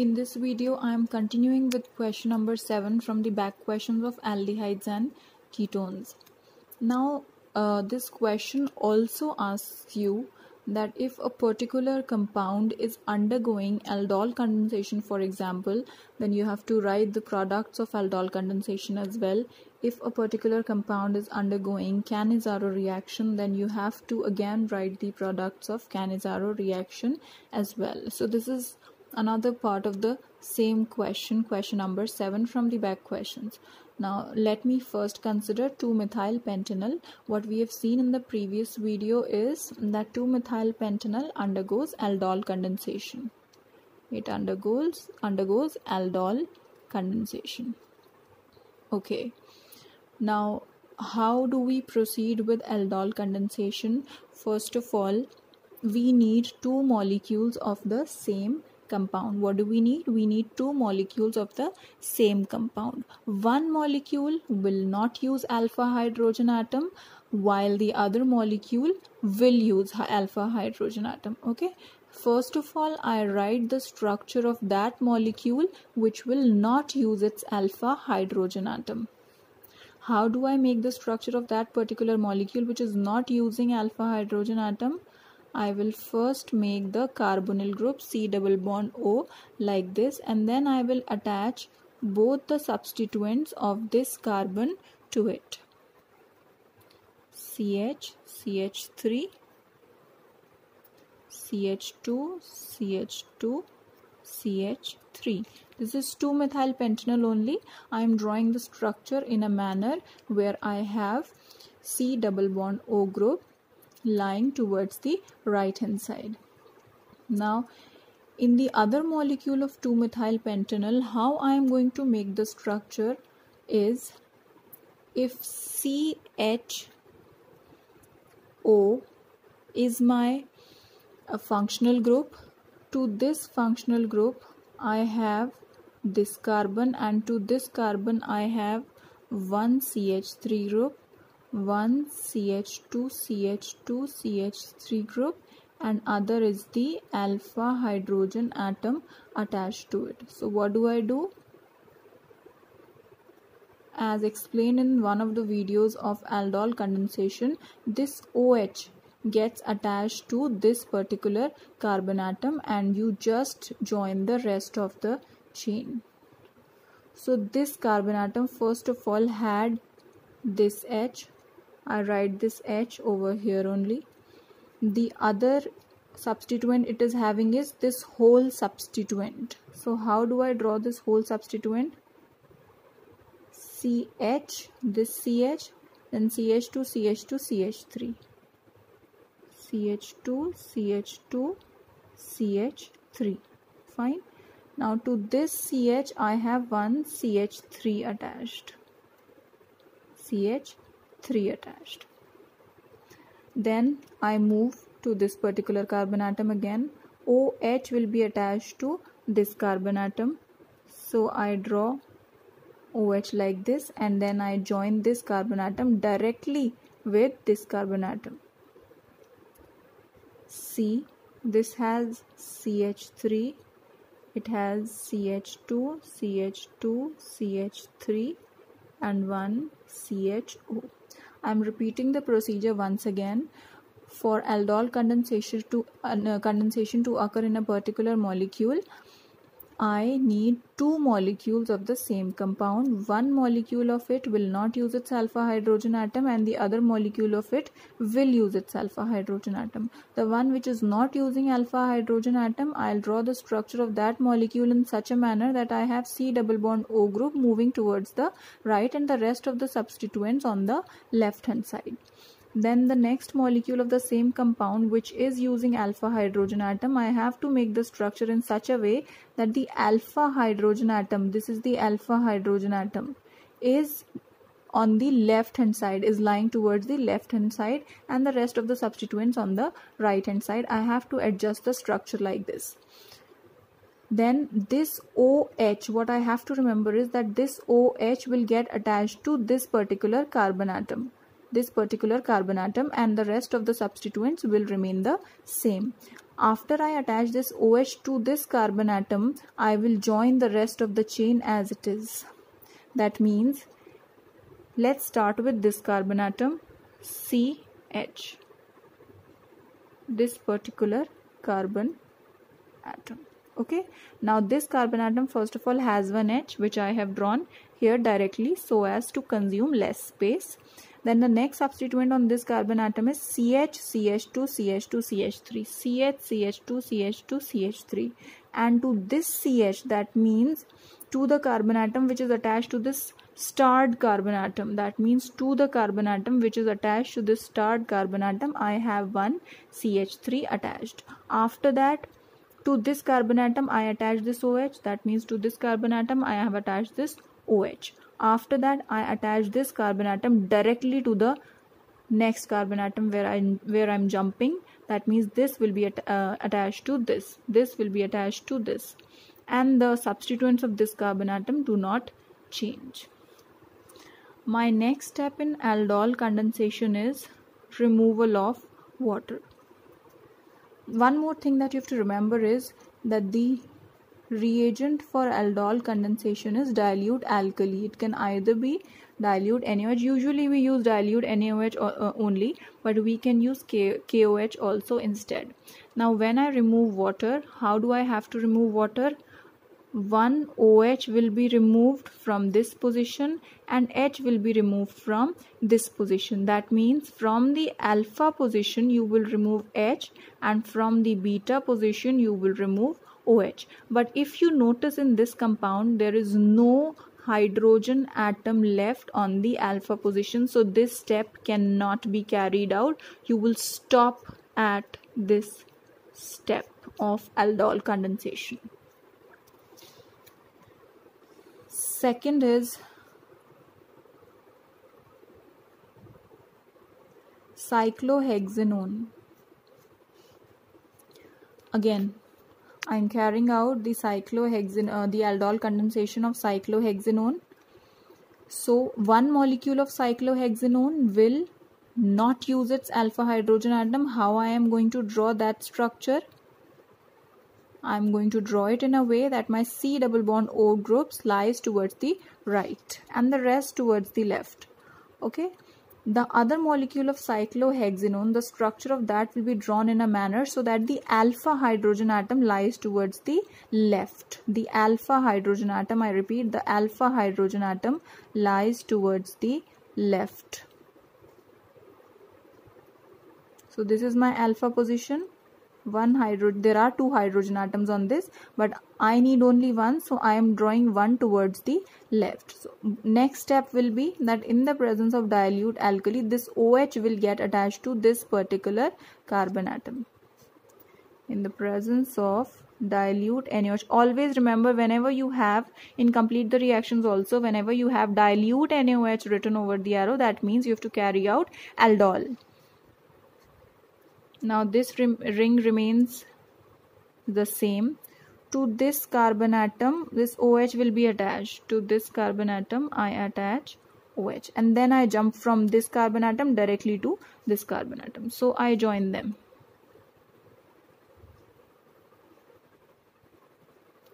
In this video, I am continuing with question number 7 from the back questions of aldehydes and ketones. Now, this question also asks you that if a particular compound is undergoing aldol condensation, for example, then you have to write the products of aldol condensation as well. If a particular compound is undergoing Cannizzaro reaction, then you have to again write the products of Cannizzaro reaction as well. So this is another part of the same question number 7 from the back questions. Now let me first consider 2-methylpentenyl. What we have seen in the previous video is that 2-methylpentenyl undergoes aldol condensation. It undergoes aldol condensation. Okay. Now how do we proceed with aldol condensation? First of all, we need 2 molecules of the same compound. What do we need? We need 2 molecules of the same compound. One molecule will not use alpha hydrogen atom, while the other molecule will use alpha hydrogen atom. Okay. First of all, I write the structure of that molecule which will not use its alpha hydrogen atom. How do I make the structure of that particular molecule which is not using alpha hydrogen atom? I will first make the carbonyl group C double bond O like this, and then I will attach both the substituents of this carbon to it. CH, CH3, CH2, CH2, CH3. This is 2-methylpentenyl only. I am drawing the structure in a manner where I have C double bond O group lying towards the right hand side. Now in the other molecule of 2-methylpentenyl, how I am going to make the structure is, if CHO is my functional group, to this functional group I have this carbon, and to this carbon I have one CH3 group, one CH2, CH2, CH3 group, and other is the alpha hydrogen atom attached to it. So what do? As explained in one of the videos of aldol condensation, this OH gets attached to this particular carbon atom and you just join the rest of the chain. So this carbon atom first of all had this H. I write this H over here only. The other substituent it is having is this whole substituent. So how do I draw this whole substituent? CH, this CH, then CH2, CH2, CH3. CH2, CH2, CH3. Fine. Now to this CH I have one CH3 attached. CH3 attached. Then I move to this particular carbon atom again. OH will be attached to this carbon atom. So I draw OH like this, and then I join this carbon atom directly with this carbon atom. See, this has CH3, it has CH2, CH2, CH3 and one CHO. I am repeating the procedure once again. For aldol condensation to occur in a particular molecule, I need 2 molecules of the same compound. One molecule of it will not use its alpha hydrogen atom and the other molecule of it will use its alpha hydrogen atom. The one which is not using alpha hydrogen atom, I'll draw the structure of that molecule in such a manner that I have C double bond O group moving towards the right and the rest of the substituents on the left hand side. Then the next molecule of the same compound which is using alpha hydrogen atom, I have to make the structure in such a way that the alpha hydrogen atom, this is the alpha hydrogen atom, is on the left hand side, is lying towards the left hand side, and the rest of the substituents on the right hand side. I have to adjust the structure like this. Then this OH, what I have to remember is that this OH will get attached to this particular carbon atom. And the rest of the substituents will remain the same. After I attach this OH to this carbon atom, I will join the rest of the chain as it is. That means, let's start with this carbon atom, CH. This particular carbon atom. Okay, now this carbon atom first of all has one H, which I have drawn here directly so as to consume less space. Then the next substituent on this carbon atom is CH, CH2, CH2, CH3, CH, CH2, CH2, CH3. And to this CH, that means to the carbon atom which is attached to this starred carbon atom, that means to the carbon atom which is attached to this starred carbon atom, I have one CH3 attached. After that, to this carbon atom I attach this OH, that means to this carbon atom I have attached this OH. After that, I attach this carbon atom directly to the next carbon atom where I'm jumping. That means this will be attached to this. This will be attached to this. And the substituents of this carbon atom do not change. My next step in aldol condensation is removal of water. One more thing that you have to remember is that the reagent for aldol condensation is dilute alkali. It can either be dilute NaOH. Usually we use dilute NaOH only, but we can use KOH also instead. Now when I remove water, how do I have to remove water? One OH will be removed from this position and H will be removed from this position. That means from the alpha position you will remove H and from the beta position you will remove OH. But if you notice in this compound, there is no hydrogen atom left on the alpha position, so this step cannot be carried out. You will stop at this step of aldol condensation. Second is cyclohexanone. Again, I am carrying out the aldol condensation of cyclohexanone. So one molecule of cyclohexanone will not use its alpha hydrogen atom. How I am going to draw that structure? I am going to draw it in a way that my C double bond O groups lies towards the right and the rest towards the left. Okay. The other molecule of cyclohexanone, the structure of that will be drawn in a manner so that the alpha hydrogen atom lies towards the left. The alpha hydrogen atom, I repeat, the alpha hydrogen atom lies towards the left. So this is my alpha position. There are two hydrogen atoms on this, but I need only one, so I am drawing one towards the left. So next step will be that in the presence of dilute alkali, this OH will get attached to this particular carbon atom. In the presence of dilute NaOH, always remember, whenever you have, in complete the reactions also, whenever you have dilute NaOH written over the arrow, that means you have to carry out aldol. Now this ring remains the same. To this carbon atom, this OH will be attached. To this carbon atom, I attach OH. And then I jump from this carbon atom directly to this carbon atom. So I join them.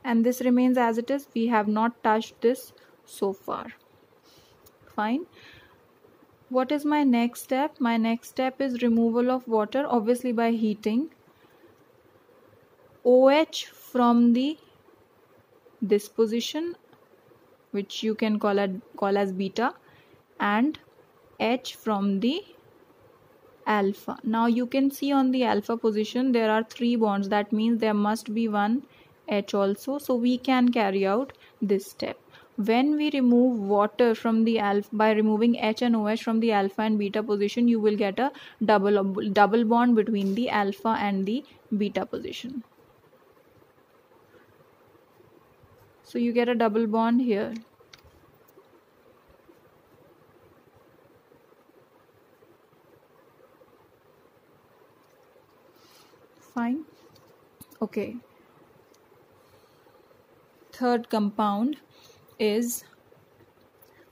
And this remains as it is. We have not touched this so far. Fine. What is my next step? My next step is removal of water, obviously by heating. OH from this position, which you can call as beta, and H from the alpha. Now you can see on the alpha position there are 3 bonds. That means there must be one H also. So we can carry out this step. When we remove water from the alpha, by removing H and OH from the alpha and beta position, you will get a double bond between the alpha and the beta position. So you get a double bond here. Fine. Okay. Third compound is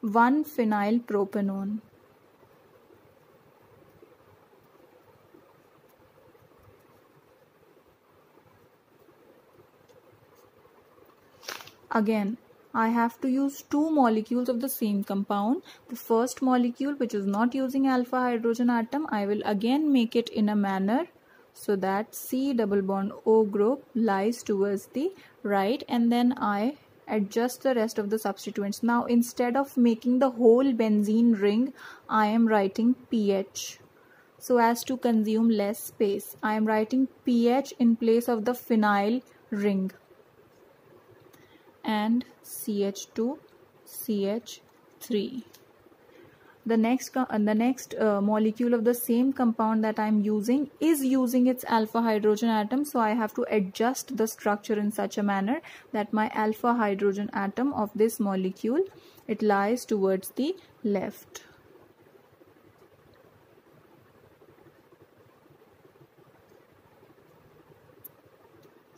1-phenylpropanone. Again, I have to use two molecules of the same compound. The first molecule, which is not using alpha hydrogen atom, I will again make it in a manner so that C double bond O group lies towards the right, and then I adjust the rest of the substituents. Now instead of making the whole benzene ring, I am writing pH so as to consume less space. I am writing pH in place of the phenyl ring, and CH2 CH3. The next molecule of the same compound that I am using is using its alpha hydrogen atom, so I have to adjust the structure in such a manner that my alpha hydrogen atom of this molecule, it lies towards the left.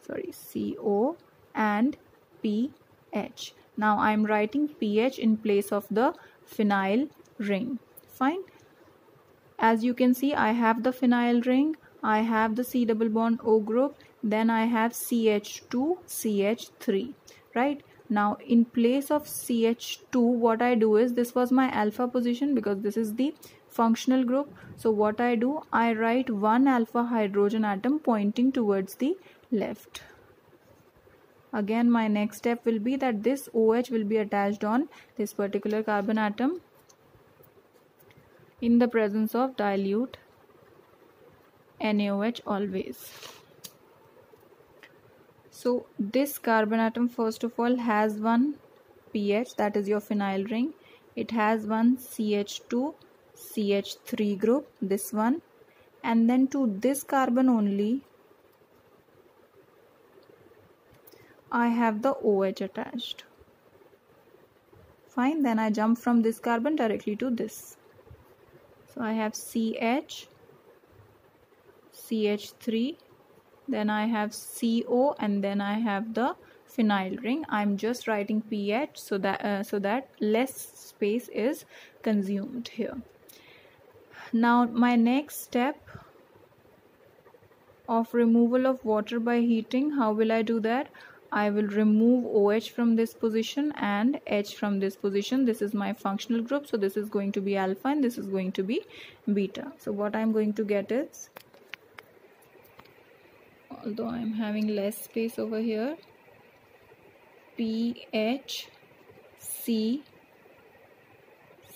Sorry, CO and pH. Now I am writing pH in place of the phenyl ring. Fine. As you can see, I have the phenyl ring, I have the C double bond O group, then I have CH2 CH3. Right. Now in place of CH2, what I do is, this was my alpha position because this is the functional group. So what I do, I write one alpha hydrogen atom pointing towards the left. Again, my next step will be that this OH will be attached on this particular carbon atom in the presence of dilute NaOH always. So this carbon atom first of all has one pH, that is your phenyl ring. It has one CH2 CH3 group, this one, and then to this carbon only I have the OH attached. Fine, then I jump from this carbon directly to this. So I have CH, CH3, then I have CO, and then I have the phenyl ring. I'm just writing pH so that less space is consumed here. Now my next step of removal of water by heating, how will I do that? I will remove OH from this position and H from this position. This is my functional group, so this is going to be alpha and this is going to be beta. So what I'm going to get is, although I'm having less space over here, PH C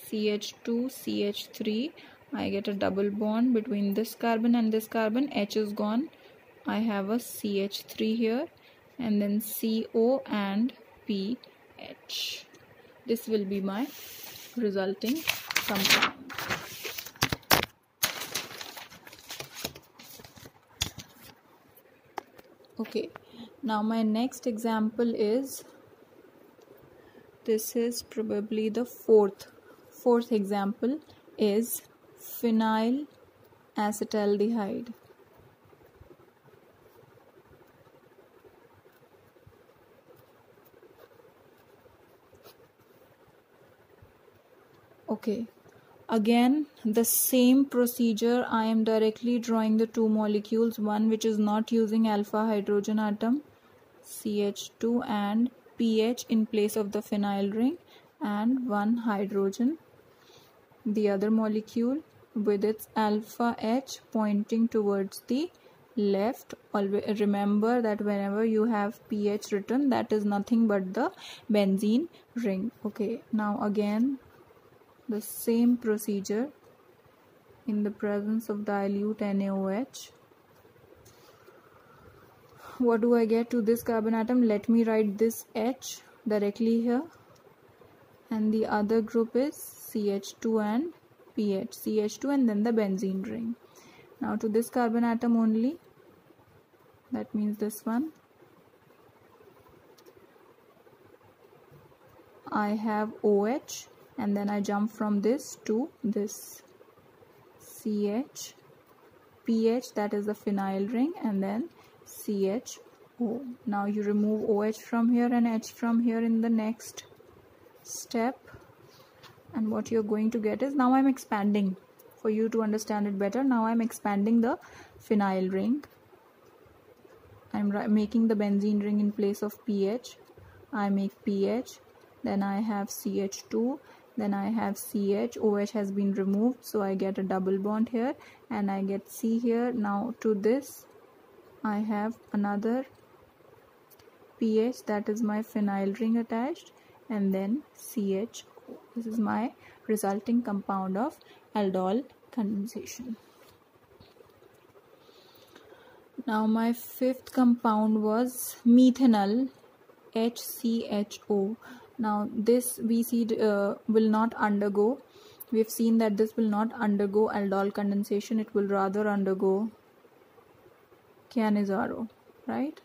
CH2 CH3. I get a double bond between this carbon and this carbon. H is gone. I have a CH3 here, and then CO and pH. This will be my resulting compound. Okay, now my next example is, this is probably the fourth example, is phenyl acetaldehyde. Okay, again the same procedure. I am directly drawing the two molecules, one which is not using alpha hydrogen atom, CH2 and pH in place of the phenyl ring, and one hydrogen, the other molecule with its alpha H pointing towards the left. Always remember that whenever you have pH written, that is nothing but the benzene ring. Okay, now again the same procedure in the presence of dilute NaOH. What do I get to this carbon atom? Let me write this H directly here, and the other group is CH2 and pH, CH2 and then the benzene ring. Now to this carbon atom only, that means this one, I have OH, and then I jump from this to this, CH, pH, that is the phenyl ring, and then CHO. Now you remove OH from here and H from here in the next step, and what you're going to get is, now I'm expanding for you to understand it better. Now I'm expanding the phenyl ring. I'm making the benzene ring in place of pH. I make pH, then I have CH2, then I have CH, OH has been removed, so I get a double bond here, and I get C here. Now to this I have another pH, that is my phenyl ring attached, and then CH. This is my resulting compound of aldol condensation. Now my fifth compound was methanol, HCHO. Now this we see will not undergo, we have seen that this will not undergo aldol condensation, it will rather undergo Cannizzaro, right?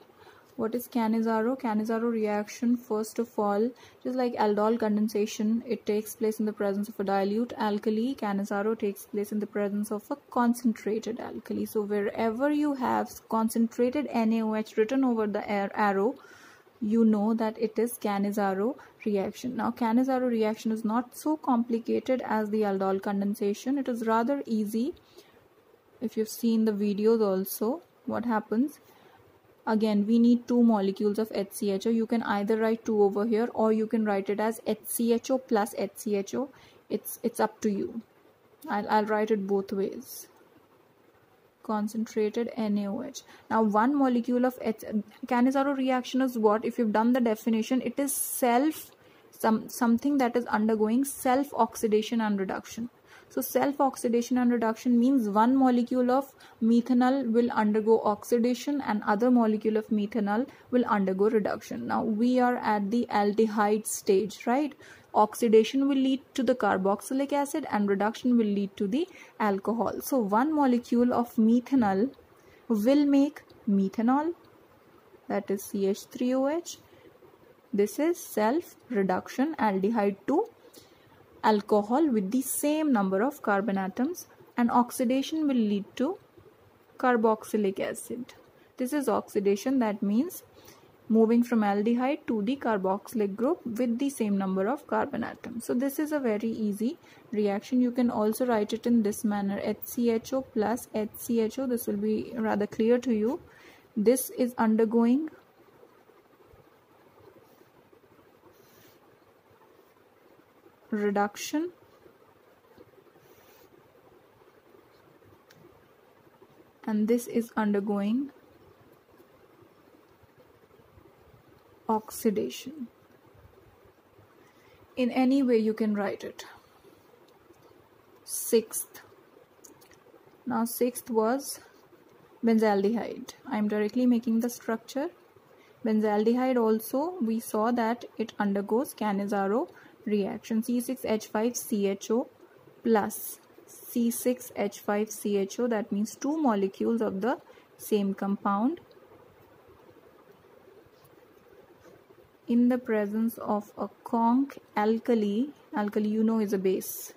What is Cannizzaro? Cannizzaro reaction, first of all, just like aldol condensation, it takes place in the presence of a dilute alkali. Cannizzaro takes place in the presence of a concentrated alkali. So wherever you have concentrated NaOH written over the arrow, you know that it is Cannizzaro reaction. Now Cannizzaro reaction is not so complicated as the aldol condensation. It is rather easy. If you've seen the videos also, what happens? Again, we need 2 molecules of HCHO. You can either write 2 over here, or you can write it as HCHO plus HCHO. It's up to you. I'll write it both ways. Concentrated NaOH. Now 1 molecule of Cannizzaro reaction is what? If you've done the definition, it is something that is undergoing self oxidation and reduction. So self oxidation and reduction means 1 molecule of methanol will undergo oxidation and other molecule of methanol will undergo reduction. Now we are at the aldehyde stage, right? Oxidation will lead to the carboxylic acid and reduction will lead to the alcohol. So 1 molecule of methanol will make methanol, that is CH3OH. This is self reduction aldehyde to alcohol with the same number of carbon atoms, and oxidation will lead to carboxylic acid. This is oxidation, that means moving from aldehyde to the carboxylic group with the same number of carbon atoms. So this is a very easy reaction. You can also write it in this manner, HCHO plus HCHO. This will be rather clear to you. This is undergoing reduction and this is undergoing oxidation. In any way you can write it. Sixth. Now sixth was benzaldehyde. I am directly making the structure. Benzaldehyde also, we saw that it undergoes Cannizzaro reaction. C6H5CHO plus C6H5CHO, that means 2 molecules of the same compound in the presence of a conc alkali. Alkali, you know, is a base.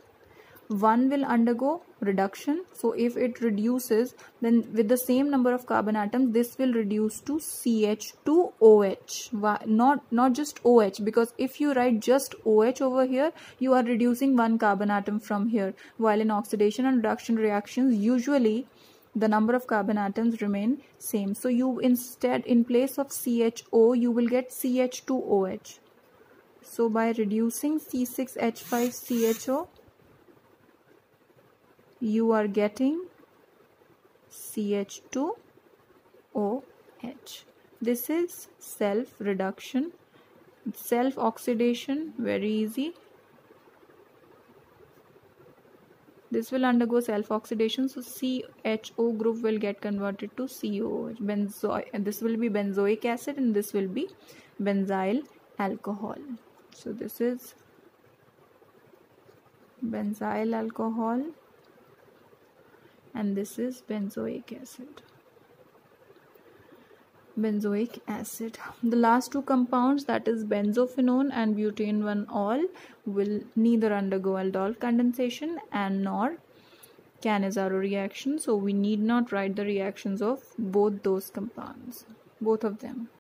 1 will undergo reduction, so if it reduces, then with the same number of carbon atoms, this will reduce to CH2OH. Not just OH, because if you write just OH over here, you are reducing 1 carbon atom from here, while in oxidation and reduction reactions, usually the number of carbon atoms remain same. So you instead, in place of CHO, you will get CH2OH. So by reducing C6H5CHO, you are getting CH2OH. This is self reduction. Self oxidation, very easy. This will undergo self oxidation, so CHO group will get converted to COOH. This will be benzoic acid and this will be benzyl alcohol. So this is benzyl alcohol and this is benzoic acid. Benzoic acid. The last 2 compounds, that is benzophenone and butane 1-ol, will neither undergo aldol condensation and nor Cannizzaro reaction. So we need not write the reactions of both those compounds, both of them.